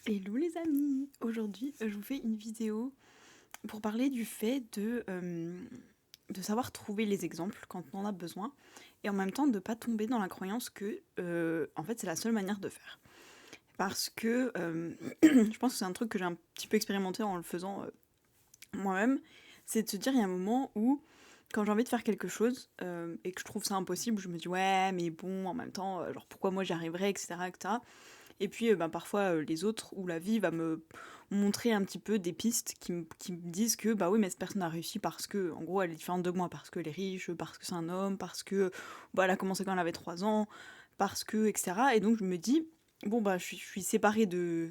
Hello les amis! Aujourd'hui, je vous fais une vidéo pour parler du fait de savoir trouver les exemples quand on en a besoin et en même temps de ne pas tomber dans la croyance que en fait c'est la seule manière de faire. Parce que je pense que c'est un truc que j'ai un petit peu expérimenté en le faisant moi-même, c'est de se dire il y a un moment où quand j'ai envie de faire quelque chose et que je trouve ça impossible, je me dis ouais mais bon en même temps genre pourquoi moi j'y arriverais etc. etc. Et puis parfois les autres ou la vie va me montrer un petit peu des pistes qui me disent que bah oui mais cette personne a réussi parce que en gros elle est différente de moi, parce qu'elle est riche, parce que c'est un homme, parce que bah, elle a commencé quand elle avait 3 ans, parce que etc. Et donc je me dis bon bah je suis séparée de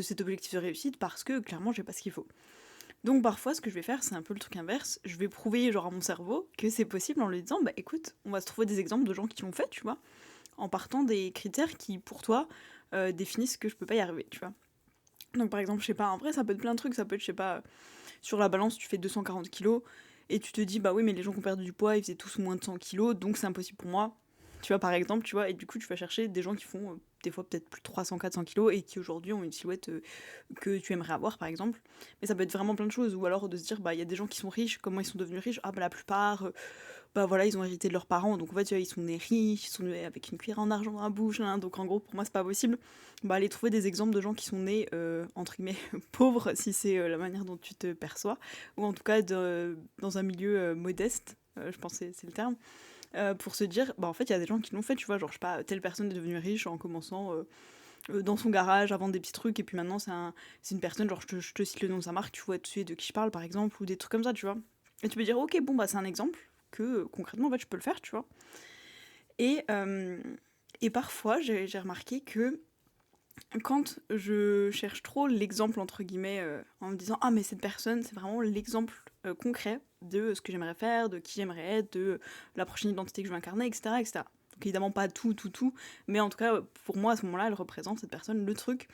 cet objectif de réussite parce que clairement j'ai pas ce qu'il faut. Donc parfois ce que je vais faire c'est un peu le truc inverse, je vais prouver genre à mon cerveau que c'est possible en lui disant bah écoute on va se trouver des exemples de gens qui l'ont fait tu vois, en partant des critères qui pour toi définissent que je peux pas y arriver, tu vois. Donc par exemple, je sais pas, en vrai ça peut être plein de trucs, ça peut être, je sais pas, sur la balance tu fais 240 kilos, et tu te dis bah oui mais les gens qui ont perdu du poids ils faisaient tous moins de 100 kilos, donc c'est impossible pour moi. Tu vois par exemple, tu vois, et du coup tu vas chercher des gens qui font des fois peut-être plus de 300-400 kilos et qui aujourd'hui ont une silhouette que tu aimerais avoir par exemple. Mais ça peut être vraiment plein de choses, ou alors de se dire bah il y a des gens qui sont riches, comment ils sont devenus riches? Ah bah la plupart bah voilà, ils ont hérité de leurs parents, donc en fait, tu vois, ils sont nés riches, ils sont nés avec une cuillère en argent dans la bouche, hein, donc en gros, pour moi, c'est pas possible. Bah, aller trouver des exemples de gens qui sont nés, entre guillemets, pauvres, si c'est la manière dont tu te perçois, ou en tout cas dans un milieu modeste, je pense que c'est le terme, pour se dire, bah en fait, il y a des gens qui l'ont fait, tu vois, genre, je sais pas, telle personne est devenue riche en commençant dans son garage à vendre des petits trucs, et puis maintenant, c'est une personne, genre, je te cite le nom de sa marque, tu vois tout de suite de qui je parle, par exemple, ou des trucs comme ça, tu vois. Et tu peux dire, ok, bon, bah c'est un exemple que concrètement, en fait, je peux le faire, tu vois. Et, euh, et parfois, j'ai remarqué que quand je cherche trop l'exemple, entre guillemets, en me disant, ah, mais cette personne, c'est vraiment l'exemple concret de ce que j'aimerais faire, de qui j'aimerais être, de la prochaine identité que je veux incarner, etc., etc. Donc évidemment pas tout, mais en tout cas, pour moi, à ce moment-là, elle représente, cette personne, le truc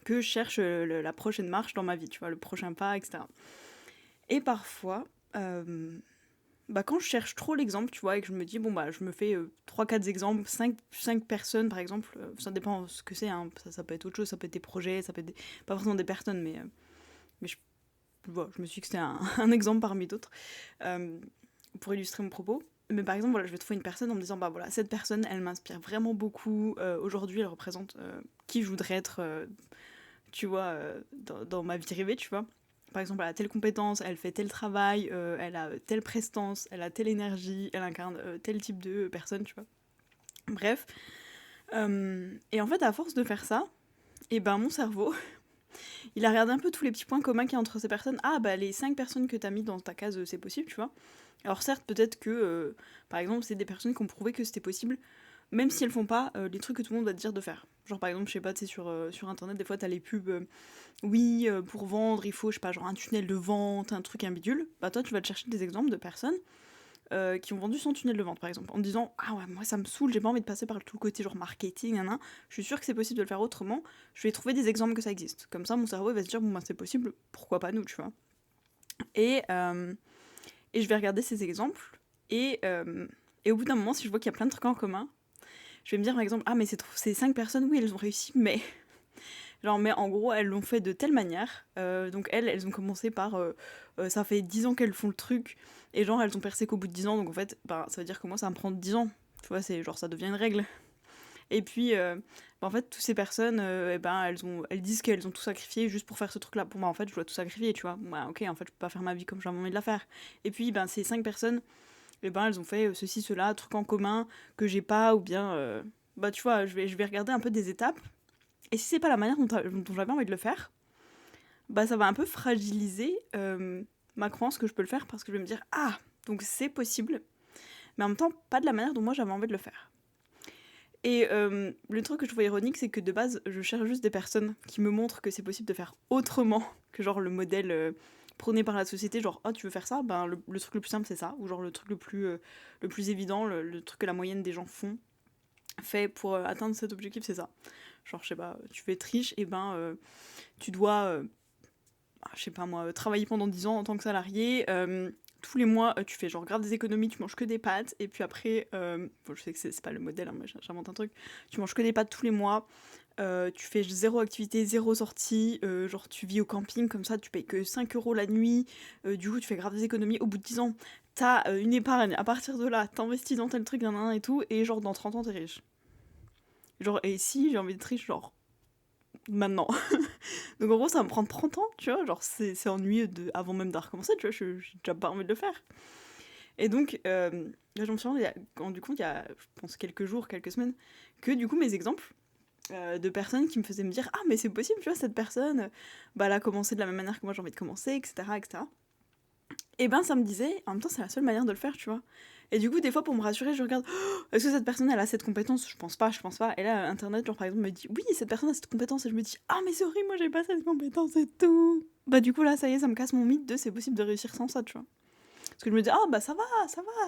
que je cherche la prochaine marche dans ma vie, tu vois, le prochain pas, etc. Et parfois, bah, quand je cherche trop l'exemple, tu vois, et que je me dis, bon, bah, je me fais 3-4 exemples, cinq personnes, par exemple, ça dépend ce que c'est, hein, ça peut être autre chose, ça peut être des projets, ça peut être pas forcément des personnes, mais voilà, je me suis dit que c'était un exemple parmi d'autres, euh, pour illustrer mon propos. Mais par exemple, voilà, je vais trouver une personne en me disant, bah voilà, cette personne, elle m'inspire vraiment beaucoup, aujourd'hui, elle représente qui je voudrais être, tu vois, dans ma vie rêvée, tu vois. Par exemple, elle a telle compétence, elle fait tel travail, elle a telle prestance, elle a telle énergie, elle incarne tel type de personne, tu vois. Bref. Et en fait, à force de faire ça, et ben mon cerveau, il a regardé un peu tous les petits points communs qu'il y a entre ces personnes. Ah, bah les 5 personnes que t'as mis dans ta case, c'est possible, tu vois. Alors certes, peut-être que, par exemple, c'est des personnes qui ont prouvé que c'était possible, même si elles font pas les trucs que tout le monde va te dire de faire. Genre par exemple, je sais pas, tu sais, sur internet, des fois t'as les pubs oui, pour vendre, il faut, je sais pas, genre un tunnel de vente, un truc, un bidule. Bah toi, tu vas te chercher des exemples de personnes qui ont vendu son tunnel de vente, par exemple, en te disant ah ouais, moi ça me saoule, j'ai pas envie de passer par tout le côté genre marketing, nan, nan. Je suis sûre que c'est possible de le faire autrement. Je vais trouver des exemples que ça existe. Comme ça, mon cerveau il va se dire bon bah c'est possible, pourquoi pas nous, tu vois. Et, euh, et je vais regarder ces exemples et au bout d'un moment, si je vois qu'il y a plein de trucs en commun, je vais me dire par exemple ah mais ces 5 personnes, oui elles ont réussi, mais en gros, elles l'ont fait de telle manière. Donc elles ont commencé par... ça fait 10 ans qu'elles font le truc. Et genre, elles ont percé qu'au bout de 10 ans. Donc en fait, bah, ça veut dire que moi, ça me prend 10 ans. Tu vois, c'est genre, ça devient une règle. Et puis, bah, en fait, toutes ces personnes, eh ben, elles disent qu'elles ont tout sacrifié juste pour faire ce truc-là. Pour moi, en fait, je dois tout sacrifier, tu vois. Bah, ok, en fait, je peux pas faire ma vie comme j'ai envie de la faire. Et puis, ben, ces 5 personnes, eh ben, elles ont fait ceci, cela, truc en commun que j'ai pas, ou bien... bah, tu vois, je vais regarder un peu des étapes. Et si c'est pas la manière dont j'avais envie de le faire, bah ça va un peu fragiliser ma croyance que je peux le faire parce que je vais me dire ah donc c'est possible, mais en même temps pas de la manière dont moi j'avais envie de le faire. Et le truc que je trouve ironique, c'est que de base je cherche juste des personnes qui me montrent que c'est possible de faire autrement que genre le modèle prôné par la société, genre oh tu veux faire ça, ben le truc le plus simple c'est ça, ou genre le truc le plus évident, le truc que la moyenne des gens fait pour atteindre cet objectif c'est ça. Genre je sais pas, tu veux être riche, et ben tu dois je sais pas moi, travailler pendant 10 ans en tant que salarié, tous les mois, tu fais genre grave des économies, tu manges que des pâtes, et puis après, bon, je sais que c'est pas le modèle, hein, moi j'invente un truc, tu manges que des pâtes tous les mois, tu fais zéro activité, zéro sortie, genre tu vis au camping, comme ça tu payes que 5 € la nuit, du coup tu fais grave des économies, au bout de 10 ans, t'as une épargne, à partir de là, t'investis dans tel truc, nan, et tout, et genre dans 30 ans t'es riche. Genre, et si j'ai envie d'être riche, genre, maintenant. Donc en gros, ça va me prendre 30 ans, tu vois, genre c'est ennuyeux avant même de recommencer, tu vois, j'ai déjà pas envie de le faire. Et donc, là, je me suis rendu compte il y a, je pense, quelques jours, quelques semaines, que du coup, mes exemples de personnes qui me faisaient me dire « Ah, mais c'est possible, tu vois, cette personne, bah, elle a commencé de la même manière que moi j'ai envie de commencer, etc. etc. » Et ben, ça me disait, en même temps, c'est la seule manière de le faire, tu vois. Et du coup, des fois, pour me rassurer, je regarde oh, est-ce que cette personne, elle a cette compétence? Je pense pas, je pense pas. Et là, Internet, genre, par exemple, me dit oui, cette personne a cette compétence. Et je me dis ah, mais c'est horrible, moi, j'ai pas cette compétence et tout. Bah, du coup, là, ça y est, ça me casse mon mythe de c'est possible de réussir sans ça, tu vois. Parce que je me dis ah, bah, ça va,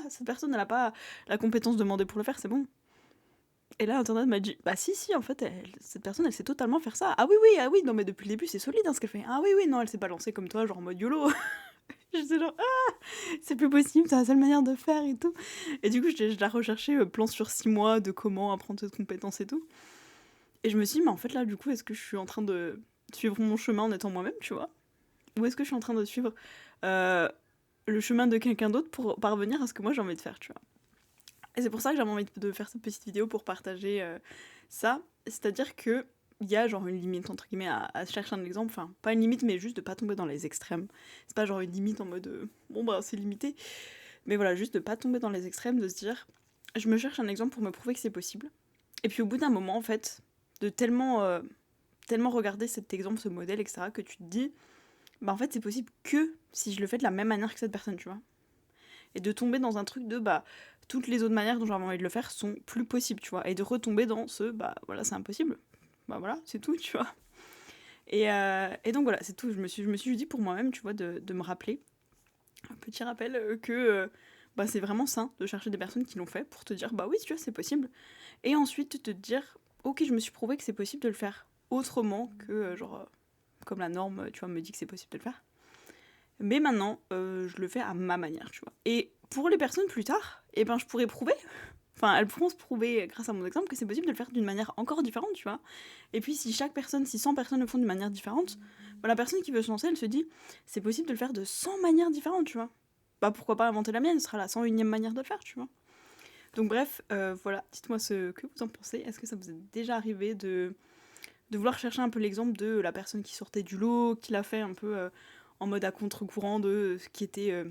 cette personne, elle a pas la compétence demandée pour le faire, c'est bon. Et là, Internet m'a dit bah, si, en fait, cette personne, elle sait totalement faire ça. Ah oui, non, mais depuis le début, c'est solide hein, ce qu'elle fait. Ah oui, non, elle s'est pas lancée comme toi, genre en mode YOLO. J'étais genre ah, c'est plus possible, c'est la seule manière de faire et tout. Et du coup, je l'ai recherché plan sur 6 mois de comment apprendre cette compétence et tout. Et je me suis dit, mais en fait, là, du coup, est-ce que je suis en train de suivre mon chemin en étant moi-même, tu vois? Ou est-ce que je suis en train de suivre euh, le chemin de quelqu'un d'autre pour parvenir à ce que moi j'ai envie de faire, tu vois? Et c'est pour ça que j'avais envie de faire cette petite vidéo pour partager ça. C'est-à-dire que il y a genre une limite entre guillemets à chercher un exemple, enfin pas une limite mais juste de pas tomber dans les extrêmes. C'est pas genre une limite en mode bon bah c'est limité, mais voilà, juste de pas tomber dans les extrêmes, de se dire je me cherche un exemple pour me prouver que c'est possible. Et puis au bout d'un moment en fait, de tellement regarder cet exemple, ce modèle, etc., que tu te dis bah en fait c'est possible que si je le fais de la même manière que cette personne, tu vois. Et de tomber dans un truc de bah toutes les autres manières dont j'avais envie de le faire sont plus possibles, tu vois. Et de retomber dans ce bah voilà, c'est impossible. Bah voilà, c'est tout, tu vois. Et donc voilà, c'est tout. Je me suis dit pour moi-même, tu vois, de me rappeler, un petit rappel que bah, c'est vraiment sain de chercher des personnes qui l'ont fait pour te dire bah oui, tu vois, c'est possible. Et ensuite te dire ok, je me suis prouvé que c'est possible de le faire autrement que comme la norme, tu vois, me dit que c'est possible de le faire. Mais maintenant, je le fais à ma manière, tu vois. Et pour les personnes plus tard, eh ben, je pourrais prouver, enfin, elles pourront se prouver grâce à mon exemple que c'est possible de le faire d'une manière encore différente, tu vois. Et puis, si 100 personnes le font d'une manière différente, bah, la personne qui veut se lancer, elle se dit, c'est possible de le faire de 100 manières différentes, tu vois. Bah, pourquoi pas inventer la mienne, ce sera la 101e manière de le faire, tu vois. Donc, bref, voilà, dites-moi ce que vous en pensez. Est-ce que ça vous est déjà arrivé de vouloir chercher un peu l'exemple de la personne qui sortait du lot, qui l'a fait un peu en mode à contre-courant de ce qui était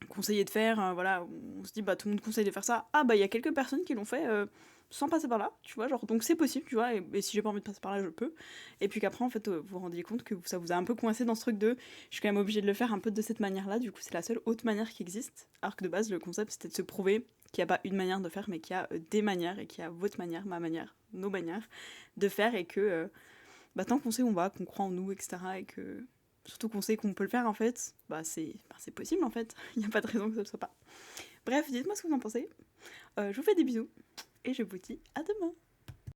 conseillé de faire, voilà, on se dit bah tout le monde conseille de faire ça, ah bah il y a quelques personnes qui l'ont fait sans passer par là, tu vois, genre donc c'est possible, tu vois, et si j'ai pas envie de passer par là, je peux, et puis qu'après en fait vous vous rendiez compte que ça vous a un peu coincé dans ce truc de je suis quand même obligée de le faire un peu de cette manière-là, du coup c'est la seule autre manière qui existe, alors que de base le concept c'était de se prouver qu'il n'y a pas une manière de faire, mais qu'il y a des manières, et qu'il y a votre manière, ma manière, nos manières de faire, et que bah, tant qu'on sait où on va, qu'on croit en nous, etc., et que surtout qu'on sait qu'on peut le faire en fait, bah c'est possible en fait, il n'y a pas de raison que ça ne le soit pas. Bref, dites-moi ce que vous en pensez, je vous fais des bisous, et je vous dis à demain.